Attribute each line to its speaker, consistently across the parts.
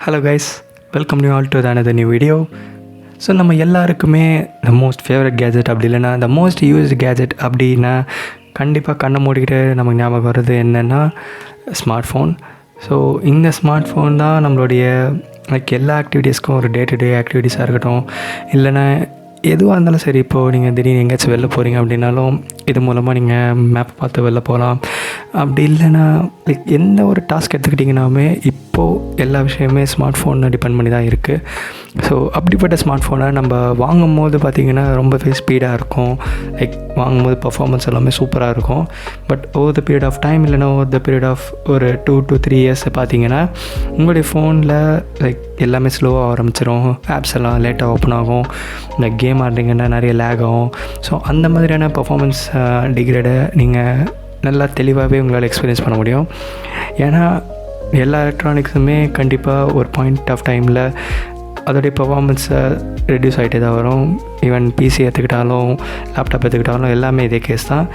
Speaker 1: Hello guys, welcome you all to another new video. So நம்ம எல்லாருக்குமே the most favourite gadget அப்படி இல்லைன்னா the most used gadget அப்படின்னா கண்டிப்பாக கண்ணை மூடிக்கிட்டு நமக்கு ஞாபகம் வர்றது என்னென்னா ஸ்மார்ட் ஃபோன். ஸோ இந்த ஸ்மார்ட் ஃபோன் தான் நம்மளுடைய எல்லா ஆக்டிவிட்டீஸ்க்கும் ஒரு டே டு டே ஆக்டிவிட்டீஸாக இருக்கட்டும், இல்லைன்னா எதுவாக இருந்தாலும் சரி. இப்போது நீங்கள் திடீர்னு எங்கேயாச்சும் வெளில போகிறீங்க அப்படின்னாலும் இது மூலமாக நீங்கள் மேப் பார்த்து வெளில போகலாம். அப்படி இல்லைன்னா எந்த ஒரு டாஸ்க் எடுத்துக்கிட்டிங்கனாலுமே இப்போது எல்லா விஷயமே ஸ்மார்ட் ஃபோனை டிபெண்ட் பண்ணி தான் இருக்குது. ஸோ அப்படிப்பட்ட ஸ்மார்ட் ஃபோனை நம்ம வாங்கும் போது பார்த்திங்கன்னா ரொம்பவே ஸ்பீடாக இருக்கும். வாங்கும்போது பர்ஃபார்மன்ஸ் எல்லாமே சூப்பராக இருக்கும். But over the period of time இல்லைன்னா ஓவர் த பீரியட் ஆஃப் ஒரு 2 to 3 years பார்த்திங்கன்னா உங்களுடைய ஃபோனில் எல்லாமே ஸ்லோவாக ஆரம்பிச்சிடும். ஆப்ஸ் எல்லாம் லேட்டாக ஓப்பன் ஆகும். கேம் ஆடுறீங்கன்னா நிறைய லேக் ஆகும். ஸோ அந்த மாதிரியான பர்ஃபார்மன்ஸ் டிகிரேடை நீங்கள் நல்லா தெளிவாகவே உங்களால் எக்ஸ்பீரியன்ஸ் பண்ண முடியும். ஏன்னா எல்லா எலக்ட்ரானிக்ஸுமே கண்டிப்பாக ஒரு பாயிண்ட் ஆஃப் டைமில் அதோடைய பர்ஃபார்மன்ஸை ரெடியூஸ் ஆகிட்டே தான் வரும். ஈவன் பிசி எடுத்துக்கிட்டாலும் லேப்டாப் எடுத்துக்கிட்டாலும் எல்லாமே இதே கேஸ் தான்.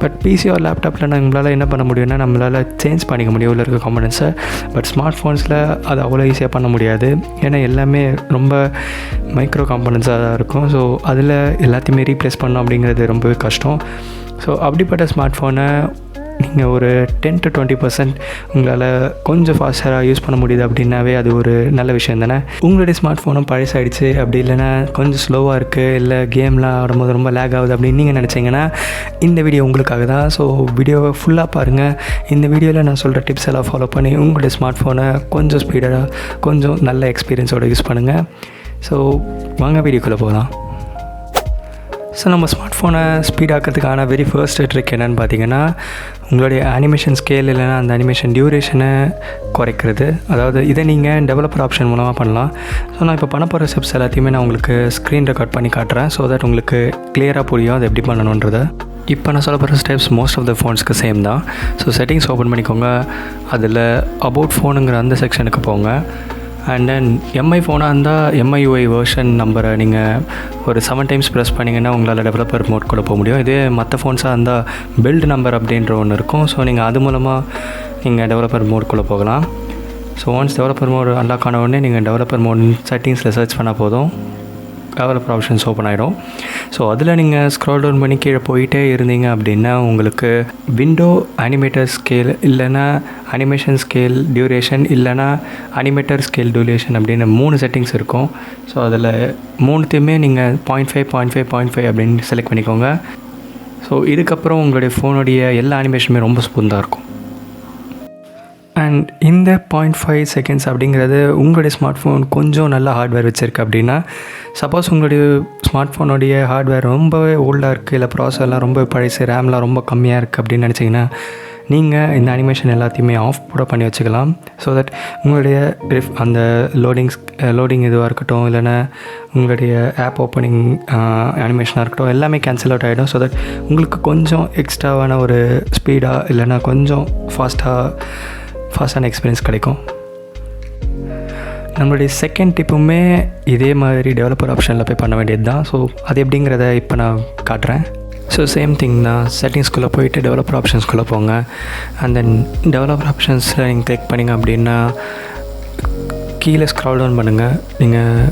Speaker 1: பட் பிசி ஒரு லேப்டாப்பில் நம்மளால் என்ன பண்ண முடியும்னா நம்மளால் சேஞ்ச் பண்ணிக்க முடியும் உள்ள இருக்க காம்பனன்ட்ஸை. பட் ஸ்மார்ட் ஃபோன்ஸில் அது அவ்வளோ ஈஸியாக பண்ண முடியாது. ஏன்னா எல்லாமே ரொம்ப மைக்ரோ காம்பனன்ட்ஸாக தான் இருக்கும். ஸோ அதில் எல்லாத்தையுமே ரீப்ளேஸ் பண்ணோம் அப்படிங்கிறது ரொம்பவே கஷ்டம். ஸோ அப்படிப்பட்ட ஸ்மார்ட் ஃபோனை நீங்கள் ஒரு 10 to 20% உங்களால் கொஞ்சம் ஃபாஸ்டராக யூஸ் பண்ண முடியுது அப்படின்னாவே அது ஒரு நல்ல விஷயம் தானே. உங்களுடைய ஸ்மார்ட் ஃபோனும் பழசாயிடுச்சு அப்படி இல்லைன்னா கொஞ்சம் ஸ்லோவாக இருக்குது, இல்லை கேம்லாம் ஆடும்போது ரொம்ப லேக் ஆகுது அப்படின்னு நீங்கள் நினச்சிங்கன்னா இந்த வீடியோ உங்களுக்காக தான். ஸோ வீடியோவை ஃபுல்லாக பாருங்கள். இந்த வீடியோவில் நான் சொல்கிற டிப்ஸ் எல்லாம் ஃபாலோ பண்ணி உங்களுடைய ஸ்மார்ட் ஃபோனை கொஞ்சம் ஸ்பீடாக கொஞ்சம் நல்ல எக்ஸ்பீரியன்ஸோடு யூஸ் பண்ணுங்கள். ஸோ வாங்க வீடியோக்குள்ளே போகலாம். ஸோ நம்ம ஸ்மார்ட் ஃபோனை ஸ்பீடாக்கிறதுக்கான வெரி ஃபர்ஸ்ட் ட்ரிக் என்னென்னு பார்த்தீங்கன்னா உங்களுடைய அனிமேஷன் ஸ்கேல் இல்லைனா அந்த அனிமேஷன் டியூரேஷனை குறைக்கிறது. அதாவது இதை நீங்கள் டெவலப்பர் ஆப்ஷன் மூலமாக பண்ணலாம். ஸோ நான் இப்போ பண்ண போகிற ஸ்டெப்ஸ் எல்லாத்தையுமே நான் உங்களுக்கு ஸ்க்ரீன் ரெக்கார்ட் பண்ணி காட்டுறேன். ஸோ தட் உங்களுக்கு கிளியராக புரியும் அது எப்படி பண்ணணுன்றதை. இப்போ நான் சொல்ல போகிற ஸ்டெப்ஸ் மோஸ்ட் ஆஃப் த ஃபோன்ஸ்க்கு சேம் தான். ஸோ செட்டிங்ஸ் ஓப்பன் பண்ணிக்கோங்க. அதில் அபவுட் ஃபோனுங்கிற அந்த செக்ஷனுக்கு போங்க. அண்ட் தென் எம்ஐ ஃபோனாக இருந்தால் MIUI வெர்ஷன் நம்பரை நீங்கள் ஒரு 7 times ப்ரெஸ் பண்ணிங்கன்னா உங்களால் டெவலப்பர் மோட்குள்ளே போக முடியும். இதே மற்ற ஃபோன்ஸாக இருந்தால் பில்டு நம்பர் அப்படின்ற ஒன்று இருக்கும். ஸோ நீங்கள் அது மூலமாக நீங்கள் டெவலப்பர் மோட்குள்ளே போகலாம். So once developer mode unlock ஆன உடனே நீங்கள் டெவலப்பர் மோட் செட்டிங்ஸில் சர்ச் பண்ணால் போதும், டெவலப்பர் ஆப்ஷன்ஸ் ஓப்பன் ஆகிடும். ஸோ அதில் நீங்கள் ஸ்க்ரால் டவுன் பண்ணி கீழே போயிட்டே இருந்தீங்க அப்படின்னா உங்களுக்கு விண்டோ அனிமேட்டர் ஸ்கேல் இல்லைனா அனிமேஷன் ஸ்கேல் டியூரேஷன் இல்லைனா அனிமேட்டர் ஸ்கேல் டியூரேஷன் அப்படின்னு 3 செட்டிங்ஸ் இருக்கும். ஸோ அதில் 3த்தையுமே நீங்கள் 0.5 அப்படின்னு செலக்ட் பண்ணிக்கோங்க. ஸோ இதுக்கப்புறம் உங்களுடைய ஃபோனுடைய எல்லா அனிமேஷனுமே ரொம்ப ஸ்மூத்தாக இருக்கும். அண்ட் இந்த 0.5 seconds அப்படிங்கிறது உங்களுடைய ஸ்மார்ட் ஃபோன் கொஞ்சம் நல்ல ஹார்ட்வேர் வச்சுருக்கு அப்படின்னா, சப்போஸ் உங்களுடைய ஸ்மார்ட் ஃபோனுடைய ஹார்ட்வேர் ரொம்பவே ஓல்டாக இருக்குது, இல்லை ப்ராசஸர்லாம் ரொம்ப பழசு, ரேம்லாம் ரொம்ப கம்மியாக இருக்குது அப்படின்னு நினச்சிங்கன்னா நீங்கள் இந்த அனிமேஷன் எல்லாத்தையுமே ஆஃப் கூட பண்ணி வச்சுக்கலாம். ஸோ தட் உங்களுடைய அந்த லோடிங் இதுவாக இருக்கட்டும் இல்லைன்னா உங்களுடைய ஆப் ஓப்பனிங் அனிமேஷனாக இருக்கட்டும் எல்லாமே கேன்சல் அவுட் ஆகிடும். ஸோ தட் உங்களுக்கு கொஞ்சம் எக்ஸ்ட்ராவான ஒரு ஸ்பீடாக இல்லைன்னா கொஞ்சம் ஃபாஸ்டான எக்ஸ்பீரியன்ஸ் கிடைக்கும். நம்மளுடைய செகண்ட் டிப்புமே இதே மாதிரி டெவலப்பர் ஆப்ஷனில் போய் பண்ண வேண்டியது தான். ஸோ அது எப்படிங்கிறத இப்போ நான் காட்டுறேன். ஸோ சேம் திங் தான். செட்டிங்ஸ்குள்ளே போயிட்டு டெவலப்பர் ஆப்ஷன்ஸ்குள்ளே போங்க. அண்ட் தென் டெவலப்பர் ஆப்ஷன்ஸில் நீங்கள் கிளிக் பண்ணிங்க அப்படின்னா கீழே ஸ்க்ரால் டவுன் பண்ணுங்கள். நீங்கள்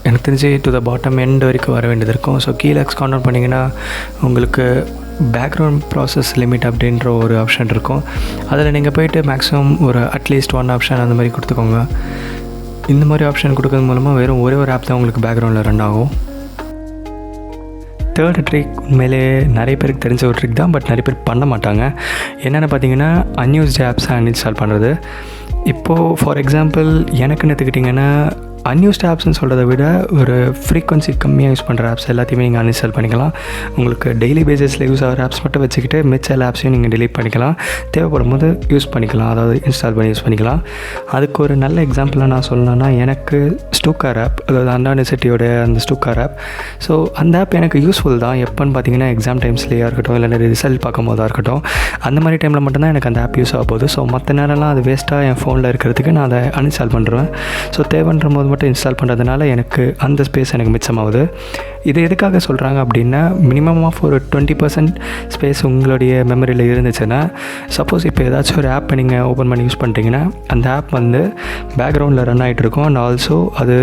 Speaker 1: எனக்கு தெரிஞ்சு டு த பாட்டம் எண்ட் வரைக்கும் வர வேண்டியது இருக்கும். ஸோ கீழே ஸ்க்ரால் டவுன் பண்ணிங்கன்னா உங்களுக்கு பேக்ரவுண்ட் ப்ராசஸ் லிமிட் அப்படின்ற ஒரு ஆப்ஷன் இருக்கும். அதில் நீங்கள் போய்ட்டு மேக்ஸிமம் ஒரு அட்லீஸ்ட் 1 ஆப்ஷன் அந்த மாதிரி கொடுத்துக்கோங்க. இந்த மாதிரி ஆப்ஷன் கொடுக்கறது மூலமாக வெறும் ஒரே ஒரு ஆப் தான் உங்களுக்கு பேக்ரவுண்டில் ரன் ஆகும். தேர்ட் ட்ரிக் உண்மையிலே நிறைய பேருக்கு தெரிஞ்ச ஒரு ட்ரிக் தான், பட் நிறைய பேர் பண்ண மாட்டாங்க. என்னென்னு பார்த்தீங்கன்னா அன்யூஸ்டு ஆப்ஸை அன்இன்ஸ்டால் பண்ணுறது. இப்போது ஃபார் எக்ஸாம்பிள் எனக்குன்னு எடுத்துக்கிட்டிங்கன்னா அன்யூஸ்டு ஆப்ஸ்ன்னு சொல்கிறத விட ஒரு ஃப்ரீக்வன்சி கம்மியாக யூஸ் பண்ணுற ஆப்ஸ் எல்லாத்தையுமே நீங்கள் அன்இன்ஸ்டால் பண்ணிக்கலாம். உங்களுக்கு டெய்லி பேசிஸில் யூஸ் ஆகிற ஆப்ஸ் மட்டும் வச்சுக்கிட்டு மிச்ச எல்லா ஆப்ஸையும் நீங்கள் டெலீட் பண்ணிக்கலாம். தேவைப்படும் போது யூஸ் பண்ணிக்கலாம், அதாவது இன்ஸ்டால் பண்ணி யூஸ் பண்ணிக்கலாம். அதுக்கு ஒரு நல்ல எக்ஸாம்பிளாக நான் சொல்லணும்னா எனக்கு ஸ்டூக்கார் ஆப், அதாவது அண்ணா யூனிவர்சிட்டியோட அந்த ஸ்டூக்கார் ஆப். ஸோ அந்த ஆப் எனக்கு யூஸ்ஃபுல் தான். எப்போன்னு பார்த்தீங்கன்னா எக்ஸாம் டைம்ஸ்லேயே இருக்கட்டும் இல்லை ரிசல்ட் பார்க்கும் போதாக இருக்கட்டும், அந்த மாதிரி டைமில் மட்டும்தான் எனக்கு அந்த ஆப் யூஸ் ஆக போகுது. ஸோ மற்ற நேரம்லாம் அது வேஸ்ட்டாக என் ஃபோனில் இருக்கிறதுக்கு நான் அதை அன்இன்ஸ்டால் பண்ணுறேன். ஸோ தேவைன்ற போது மட்டும் இன்ஸ்டால் பண்ணுறதுனால எனக்கு அந்த ஸ்பேஸ் எனக்கு மிச்சமாகுது. இது எதுக்காக சொல்கிறாங்க அப்படின்னா, மினிமம் ஆஃப் ஒரு 20% ஸ்பேஸ் உங்களுடைய மெமரியில் இருந்துச்சுன்னா, சப்போஸ் இப்போ ஏதாச்சும் ஒரு ஆப்பை நீங்கள் ஓப்பன் பண்ணி யூஸ் பண்ணுறீங்கன்னா அந்த ஆப் வந்து பேக்ரவுண்டில் ரன் ஆகிட்டு இருக்கும். அண்ட் ஆல்சோ அது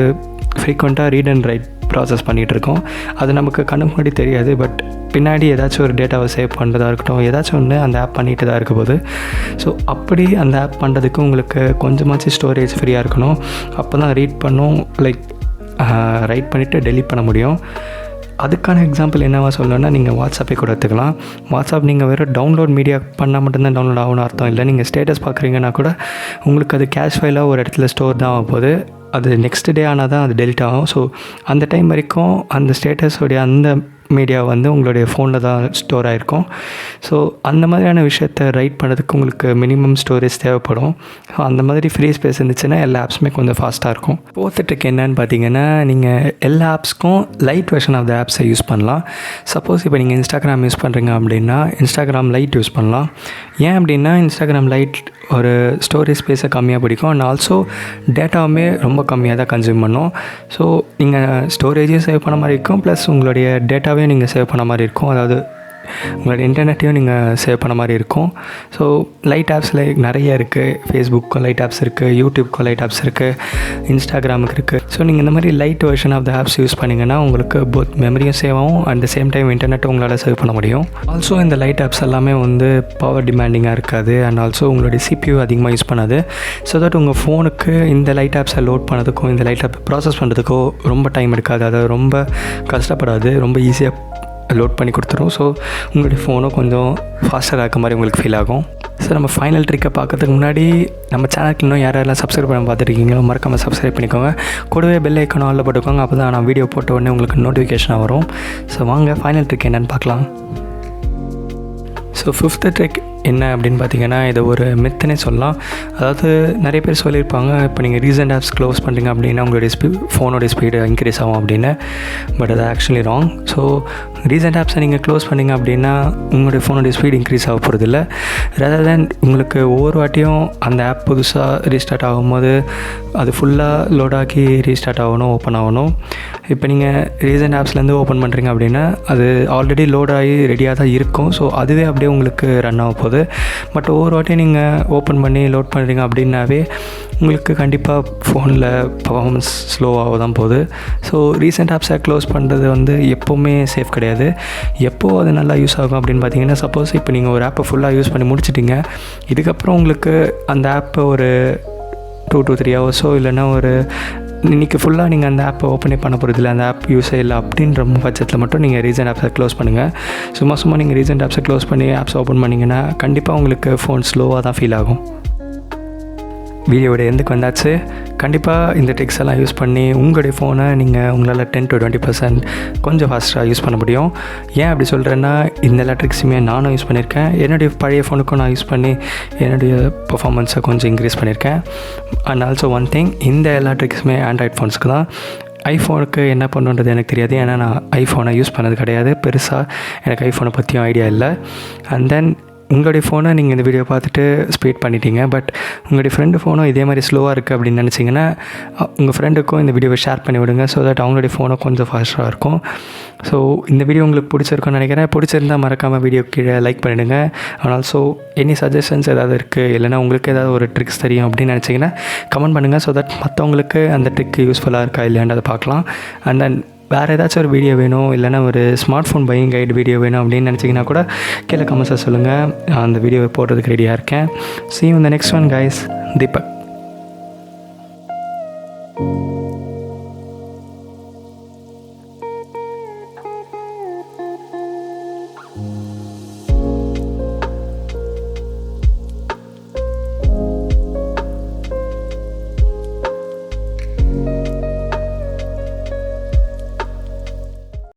Speaker 1: ஃப்ரீக்வெண்ட்டாக ரீட் அண்ட் ரைட் ப்ராசஸ் பண்ணிகிட்ருக்கோம். அது நமக்கு கண்ணு முன்னாடி தெரியாது. பட் பின்னாடி ஏதாச்சும் ஒரு டேட்டாவை சேவ் பண்ணுறதா இருக்கட்டும், ஏதாச்சும் ஒன்று அந்த ஆப் பண்ணிட்டு தான் இருக்க போது. ஸோ அப்படி அந்த ஆப் பண்ணுறதுக்கு உங்களுக்கு கொஞ்சமாச்சு ஸ்டோரேஜ் ஃப்ரீயாக இருக்கணும். அப்போ தான் ரீட் பண்ணும், லைக் ரைட் பண்ணிவிட்டு டெலீட் பண்ண முடியும். அதுக்கான எக்ஸாம்பிள் என்னவா சொல்லணும்னா, நீங்கள் வாட்ஸ்அப்பே கூட எடுத்துக்கலாம். வாட்ஸ்அப் நீங்கள் வெறும் டவுன்லோட் மீடியா பண்ணால் மட்டும்தான் டவுன்லோட் ஆகணும்னு அர்த்தம் இல்லை. நீங்கள் ஸ்டேட்டஸ் பார்க்குறீங்கன்னா கூட உங்களுக்கு அது கேஷ் ஃபைலாக ஒரு இடத்துல ஸ்டோர் தான் ஆக போகுது. அது நெக்ஸ்ட் டே ஆனால் தான் அது டெலிட் ஆகும். ஸோ அந்த டைம் வரைக்கும் அந்த ஸ்டேட்டஸோடைய அந்த மீடியா வந்து உங்களுடைய ஃபோனில் தான் ஸ்டோர் ஆகிருக்கும். ஸோ அந்த மாதிரியான விஷயத்தை ரைட் பண்ணுறதுக்கு உங்களுக்கு மினிமம் ஸ்டோரேஜ் தேவைப்படும். ஸோ அந்த மாதிரி ஃப்ரீ ஸ்பேஸ் இருந்துச்சுன்னா எல்லா ஆப்ஸுமே கொஞ்சம் ஃபாஸ்ட்டாக இருக்கும். ஃபோர்த் ட்ரிக் என்னன்னு பார்த்தீங்கன்னா, நீங்கள் எல்லா ஆப்ஸ்க்கும் லைட் வெர்ஷன் ஆஃப் த ஆப்ஸை யூஸ் பண்ணலாம். சப்போஸ் இப்போ நீங்கள் இன்ஸ்டாகிராம் யூஸ் பண்ணுறீங்க அப்படின்னா இன்ஸ்டாகிராம் லைட் யூஸ் பண்ணலாம். ஏன் அப்படின்னா இன்ஸ்டாகிராம் லைட் ஒரு ஸ்டோரேஜ் ஸ்பேஸை கம்மியாக பிடிக்கும். அண்ட் ஆல்சோ டேட்டாவுமே ரொம்ப கம்மியாக தான் கன்சியூம் பண்ணும். ஸோ நீங்கள் ஸ்டோரேஜையும் சேவ் பண்ண மாதிரி இருக்கும், ப்ளஸ் உங்களுடைய டேட்டாவையும் நீங்கள் சேவ் பண்ண மாதிரி இருக்கும். அதாவது உங்களோட இன்டர்நெட்டையும் நீங்கள் சேவ் பண்ண மாதிரி இருக்கும். ஸோ லைட் ஆப்ஸில் நிறைய இருக்குது. ஃபேஸ்புக்கும் லைட் ஆப்ஸ் இருக்குது, யூடியூப்க்கும் லைட் ஆப்ஸ் இருக்குது, இன்ஸ்டாகிராமுக்கு இருக்குது. ஸோ நீங்கள் இந்த மாதிரி light version of the apps use பண்ணிங்கன்னா உங்களுக்கு போத் மெமரியும் சேவ் ஆகும், அட் த சேம் டைம் இன்டர்நெட்டும் உங்களால் சேவ் பண்ண முடியும். ஆல்சோ இந்த லைட் ஆப்ஸ் எல்லாமே வந்து பவர் டிமாண்டிங்காக இருக்காது. அண்ட் ஆல்சோ உங்களுடைய CPU அதிகமாக யூஸ் பண்ணாது. ஸோ தட் உங்கள் ஃபோனுக்கு இந்த லைட் ஆப்ஸை லோட் பண்ணதுக்கும் இந்த லைட் ஆப் ப்ராசஸ் பண்ணுறதுக்கோ ரொம்ப டைம் எடுக்காது. அதை ரொம்ப கஷ்டப்படாது, ரொம்ப ஈஸியாக லோட் பண்ணி கொடுத்துரும். ஸோ உங்களுடைய ஃபோனும் கொஞ்சம் ஃபாஸ்டராக இருக்க மாதிரி உங்களுக்கு ஃபீல் ஆகும். ஸோ நம்ம ஃபைனல் ட்ரிக்கை பார்க்கறதுக்கு முன்னாடி நம்ம சேனலுக்கு இன்னும் யாரெல்லாம் சப்ஸ்கிரைப் பண்ண பார்த்துருக்கீங்களோ மறக்காமல் சப்ஸ்கிரைப் பண்ணிக்கோங்க. கூடவே பெல் ஐக்கானும் ஆல்ல போட்டுக்கோங்க. அப்போ தான் நான் வீடியோ போட்ட உடனே உங்களுக்கு நோட்டிஃபிகேஷனாக வரும். ஸோ வாங்க ஃபைனல் ட்ரிக் என்னென்னு பார்க்கலாம். ஸோ ஃபிஃப்த் ட்ரிக் என்ன அப்படின்னு பார்த்தீங்கன்னா, இதை ஒரு மித்துனே சொல்லலாம். அதாவது நிறைய பேர் சொல்லியிருப்பாங்க, இப்போ நீங்கள் ரீசெண்ட் ஆப்ஸ் க்ளோஸ் பண்ணுறீங்க அப்படின்னா உங்களுடைய ஃபோனோடைய ஸ்பீடு இன்க்ரீஸ் ஆகும் அப்படின்னு. பட் அது ஆக்சுவலி ராங். ஸோ ரீசெண்ட் ஆப்ஸை நீங்கள் க்ளோஸ் பண்ணிங்க அப்படின்னா உங்களுடைய ஃபோனோடைய ஸ்பீடு இன்க்ரீஸ் ஆக போகிறது இல்லை. ரதர் தேன் உங்களுக்கு ஒவ்வொரு வாட்டியும் அந்த ஆப் புதுசாக ரீஸ்டார்ட் ஆகும்போது அது ஃபுல்லாக லோடாக்கி ரீஸ்டார்ட் ஆகணும், ஓப்பன் ஆகணும். இப்போ நீங்கள் ரீசெண்ட் ஆப்ஸ்லேருந்து ஓப்பன் பண்ணுறீங்க அப்படின்னா அது ஆல்ரெடி லோட் ஆகி ரெடியாக தான் இருக்கும். ஸோ அதுவே அப்படியே உங்களுக்கு ரன் ஆக போகுது. பட் ஒவ்வொரு வாட்டியும் நீங்கள் ஓப்பன் பண்ணி லோட் பண்ணுறீங்க அப்படின்னாவே உங்களுக்கு கண்டிப்பாக ஃபோனில் பர்ஃபார்மன்ஸ் ஸ்லோவாக தான் போகுது. ஸோ ரீசெண்ட் ஆப்ஸை க்ளோஸ் பண்ணுறது வந்து எப்போவுமே சேஃப் கிடையாது. எப்போது அது நல்லா யூஸ் ஆகும் அப்படின்னு பார்த்தீங்கன்னா, சப்போஸ் இப்போ நீங்கள் ஒரு ஆப்பை ஃபுல்லாக யூஸ் பண்ணி முடிச்சிட்டிங்க, இதுக்கப்புறம் உங்களுக்கு அந்த ஆப்பை ஒரு 2 to 3 ஹவர்ஸோ இல்லைன்னா ஒரு இன்றைக்கி ஃபுல்லாக நீங்கள் அந்த ஆப்பை ஓப்பனே பண்ண போகிறதில்ல, அந்த ஆப் யூஸே இல்லை அப்படின்ற பட்சத்தில் மட்டும் நீங்கள் ரீசெண்ட் ஆப்ஸை க்ளோஸ் பண்ணுங்கள். சும்மா நீங்கள் ரீசெண்ட் ஆப்ஸை க்ளோஸ் பண்ணி ஆப்ஸ் ஓப்பன் பண்ணிங்கன்னா கண்டிப்பாக உங்களுக்கு ஃபோன் ஸ்லோவாக தான் ஃபீல் ஆகும். வீடியோவோட எந்துக்கு வந்தாச்சு. கண்டிப்பாக இந்த ட்ரிக்ஸ் எல்லாம் யூஸ் பண்ணி உங்களுடைய ஃபோனை நீங்கள் உங்களால் 10 to 20% கொஞ்சம் ஃபாஸ்ட்டாக யூஸ் பண்ண முடியும். ஏன் அப்படி சொல்கிறேன்னா, இந்த எல்லா ட்ரிக்ஸுமே நானும் யூஸ் பண்ணியிருக்கேன். என்னுடைய பழைய ஃபோனுக்கும் நான் யூஸ் பண்ணி என்னுடைய பர்ஃபார்மன்ஸை கொஞ்சம் இன்க்ரீஸ் பண்ணியிருக்கேன். அண்ட் ஆல்சோ ஒன் திங், இந்த எல்லா ட்ரிக்ஸுமே ஆண்ட்ராய்ட் ஃபோன்ஸுக்கு தான். ஐஃபோனுக்கு என்ன பண்ணுன்றது எனக்கு தெரியாது. ஏன்னா நான் ஐஃபோனை யூஸ் பண்ணது கிடையாது. பெருசாக எனக்கு ஐஃபோனை பற்றியும் ஐடியா இல்லை. அண்ட் தென் உங்களுடைய ஃபோனை நீங்கள் இந்த வீடியோ பார்த்துட்டு ஸ்பீட் பண்ணிட்டீங்க. பட் உங்களுடைய ஃப்ரெண்டு ஃபோனும் இதே மாதிரி ஸ்லோவாக இருக்குது அப்படின்னு நினச்சிங்கன்னா உங்கள் ஃப்ரெண்டுக்கும் இந்த வீடியோவை ஷேர் பண்ணி விடுங்க. ஸோ தட் அவங்களுடைய ஃபோனும் கொஞ்சம் ஃபாஸ்ட்டாக இருக்கும். ஸோ இந்த வீடியோ உங்களுக்கு பிடிச்சிருக்குன்னு நினைக்கிறேன். பிடிச்சிருந்தால் மறக்காமல் வீடியோ கீழே லைக் பண்ணிவிடுங்க. அண்ட் ஆல்சோ எனி சஜஷன்ஸ் ஏதாவது இருக்குது, இல்லைனா உங்களுக்கு ஏதாவது ஒரு ட்ரிக்ஸ் தெரியும் அப்படின்னு நினச்சிங்கன்னா கமெண்ட் பண்ணுங்கள். ஸோ தட் மற்றவங்களுக்கு அந்த ட்ரிக் யூஸ்ஃபுல்லாக இருக்கா இல்லையான்றதை பார்க்கலாம். அண்ட் தென் வேறு ஏதாச்சும் ஒரு வீடியோ வேணும், இல்லைனா ஒரு smart phone buying guide video வேணும் அப்படின்னு நினச்சிங்கன்னா கூட கீழே கமெண்ட்ஸில் சொல்லுங்கள். அந்த வீடியோவை போடுறதுக்கு ரெடியாக இருக்கேன். See you in the next one guys. DEEPAK.